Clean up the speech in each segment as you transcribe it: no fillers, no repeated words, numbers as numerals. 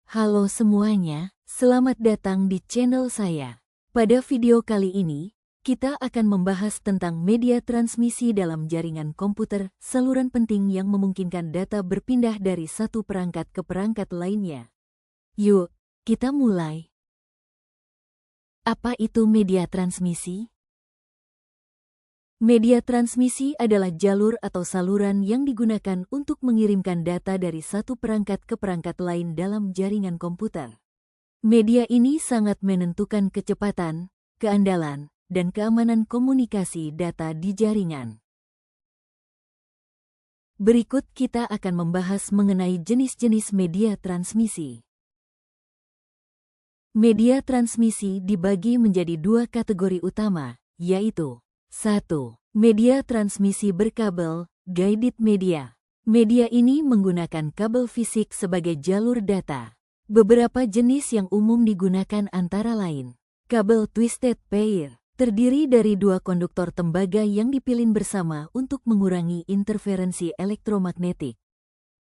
Halo semuanya, selamat datang di channel saya. Pada video kali ini, kita akan membahas tentang media transmisi dalam jaringan komputer, saluran penting yang memungkinkan data berpindah dari satu perangkat ke perangkat lainnya. Yuk, kita mulai. Apa itu media transmisi? Media transmisi adalah jalur atau saluran yang digunakan untuk mengirimkan data dari satu perangkat ke perangkat lain dalam jaringan komputer. Media ini sangat menentukan kecepatan, keandalan, dan keamanan komunikasi data di jaringan. Berikut kita akan membahas mengenai jenis-jenis media transmisi. Media transmisi dibagi menjadi dua kategori utama, yaitu 1. Media transmisi berkabel, guided media. Media ini menggunakan kabel fisik sebagai jalur data. Beberapa jenis yang umum digunakan antara lain. Kabel twisted pair, terdiri dari dua konduktor tembaga yang dipilin bersama untuk mengurangi interferensi elektromagnetik.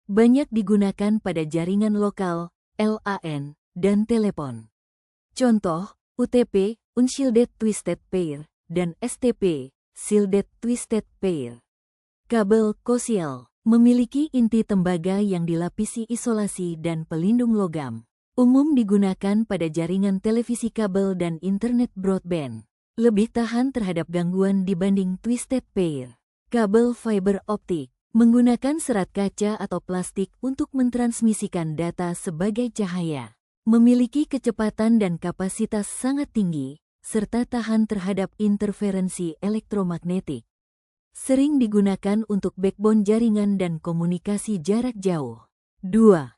Banyak digunakan pada jaringan lokal, LAN, dan telepon. Contoh, UTP, unshielded twisted pair, dan STP, shielded twisted pair. Kabel koaksial memiliki inti tembaga yang dilapisi isolasi dan pelindung logam. Umum digunakan pada jaringan televisi kabel dan internet broadband. Lebih tahan terhadap gangguan dibanding twisted pair. Kabel fiber optik menggunakan serat kaca atau plastik untuk mentransmisikan data sebagai cahaya. Memiliki kecepatan dan kapasitas sangat tinggi, serta tahan terhadap interferensi elektromagnetik. Sering digunakan untuk backbone jaringan dan komunikasi jarak jauh. 2.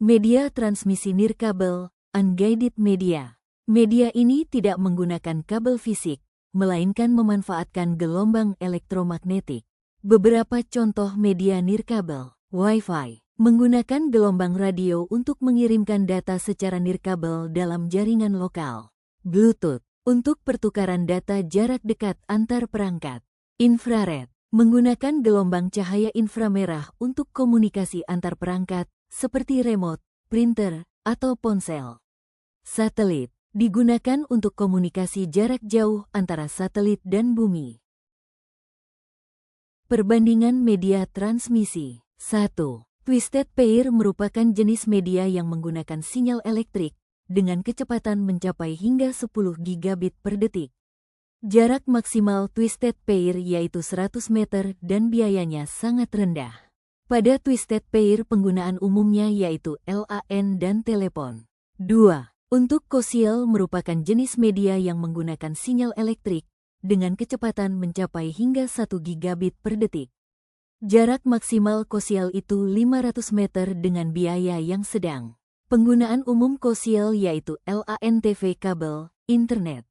Media transmisi nirkabel, unguided media. Media ini tidak menggunakan kabel fisik, melainkan memanfaatkan gelombang elektromagnetik. Beberapa contoh media nirkabel, Wi-Fi, menggunakan gelombang radio untuk mengirimkan data secara nirkabel dalam jaringan lokal. Bluetooth, untuk pertukaran data jarak dekat antar perangkat. Infrared, menggunakan gelombang cahaya inframerah untuk komunikasi antar perangkat, seperti remote, printer, atau ponsel. Satelit, digunakan untuk komunikasi jarak jauh antara satelit dan bumi. Perbandingan media transmisi. 1. Twisted pair merupakan jenis media yang menggunakan sinyal elektrik, dengan kecepatan mencapai hingga 10 gigabit per detik. Jarak maksimal twisted pair yaitu 100 meter dan biayanya sangat rendah. Pada twisted pair penggunaan umumnya yaitu LAN dan telepon. 2. Untuk koaksial merupakan jenis media yang menggunakan sinyal elektrik, dengan kecepatan mencapai hingga 1 gigabit per detik. Jarak maksimal koaksial itu 500 meter dengan biaya yang sedang. Penggunaan umum koaksial yaitu LAN TV kabel, internet.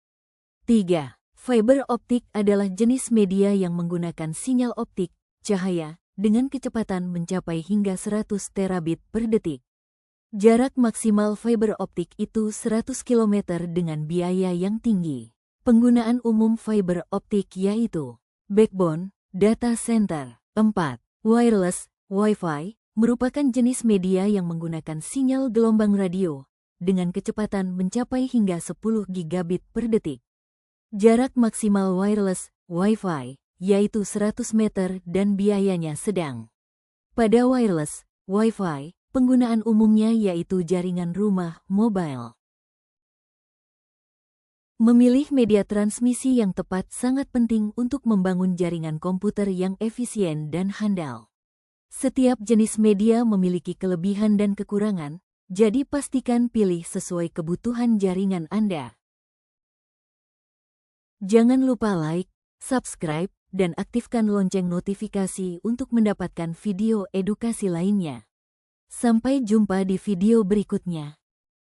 3. Fiber optik adalah jenis media yang menggunakan sinyal optik, cahaya, dengan kecepatan mencapai hingga 100 terabit per detik. Jarak maksimal fiber optik itu 100 km dengan biaya yang tinggi. Penggunaan umum fiber optik yaitu backbone, data center. 4. Wireless, Wi-Fi, merupakan jenis media yang menggunakan sinyal gelombang radio, dengan kecepatan mencapai hingga 10 gigabit per detik. Jarak maksimal wireless, Wi-Fi, yaitu 100 meter dan biayanya sedang. Pada wireless, Wi-Fi, penggunaan umumnya yaitu jaringan rumah, mobile. Memilih media transmisi yang tepat sangat penting untuk membangun jaringan komputer yang efisien dan handal. Setiap jenis media memiliki kelebihan dan kekurangan, jadi pastikan pilih sesuai kebutuhan jaringan Anda. Jangan lupa like, subscribe, dan aktifkan lonceng notifikasi untuk mendapatkan video edukasi lainnya. Sampai jumpa di video berikutnya.